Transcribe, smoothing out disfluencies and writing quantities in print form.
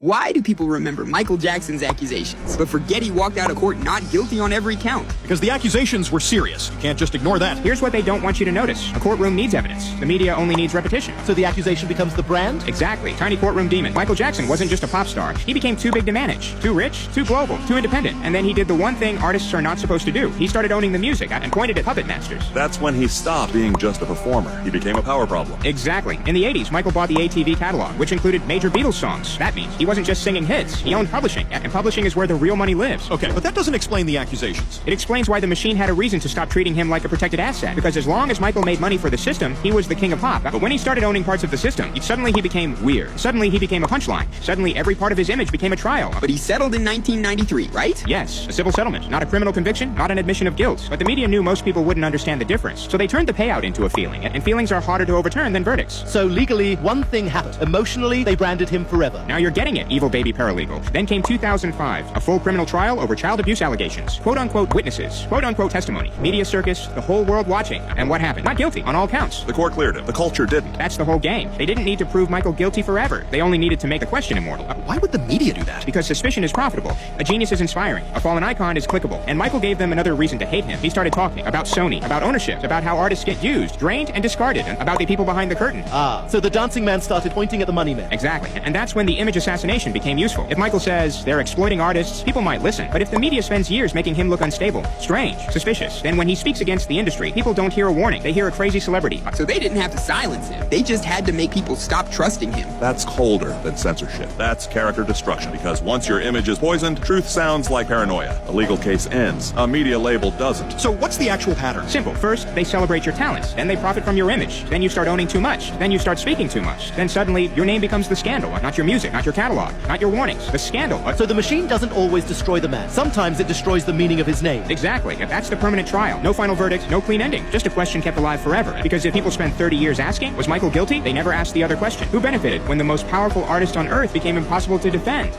Why do people remember Michael Jackson's accusations, but forget he walked out of court not guilty on every count? Because the accusations were serious. You can't just ignore that. Here's what they don't want you to notice. A courtroom needs evidence. The media only needs repetition. So the accusation becomes the brand? Exactly. Tiny courtroom demon. Michael Jackson wasn't just a pop star. He became too big to manage. Too rich, too global, too independent. And then he did the one thing artists are not supposed to do. He started owning the music and pointed at puppet masters. That's when he stopped being just a performer. He became a power problem. Exactly. In the 80s, Michael bought the ATV catalog, which included major Beatles songs. That means he wasn't just singing hits. He owned publishing, and publishing is where the real money lives. Okay, but that doesn't explain the accusations. It explains why the machine had a reason to stop treating him like a protected asset. Because as long as Michael made money for the system, he was the king of pop. But when he started owning parts of the system, suddenly he became weird. Suddenly he became a punchline. Suddenly every part of his image became a trial. But he settled in 1993, right? Yes, a civil settlement. Not a criminal conviction, not an admission of guilt. But the media knew most people wouldn't understand the difference. So they turned the payout into a feeling. And feelings are harder to overturn than verdicts. So legally, one thing happened. Emotionally, they branded him forever. Now you're getting it, evil baby paralegal. Then came 2005, a full criminal trial over child abuse allegations. Quote-unquote witnesses, quote-unquote testimony, media circus, the whole world watching. And what happened? Not guilty on all counts. The court cleared him. The culture didn't. That's the whole game. They didn't need to prove Michael guilty forever. They only needed to make the question immortal. Why would the media do that? Because suspicion is profitable. A genius is inspiring. A fallen icon is clickable. And Michael gave them another reason to hate him. He started talking about Sony, about ownership, about how artists get used, drained, and discarded, and about the people behind the curtain. So the dancing man started pointing at the money men. Exactly. And that's when the image assassination became useful. If Michael says they're exploiting artists, people might listen. But if the media spends years making him look unstable, strange, suspicious, then when he speaks against the industry, people don't hear a warning. They hear a crazy celebrity. So they didn't have to silence him. They just had to make people stop trusting him. That's colder than censorship. That's character destruction, because once your image is poisoned, truth sounds like paranoia. A legal case ends. A media label doesn't. So what's the actual pattern? Simple. First, they celebrate your talents. Then they profit from your image. Then you start owning too much. Then you start speaking too much. Then suddenly, your name becomes the scandal. Not your music, not your catalog, not your warnings. The scandal. So the machine doesn't always destroy the man. Sometimes it destroys the meaning of his name. Exactly. That's the permanent trial. No final verdict, no clean ending. Just a question kept alive forever. Because if people spend 30 years asking, was Michael guilty? They never asked the other question. Who benefited when the most powerful artist on earth became impossible to defend?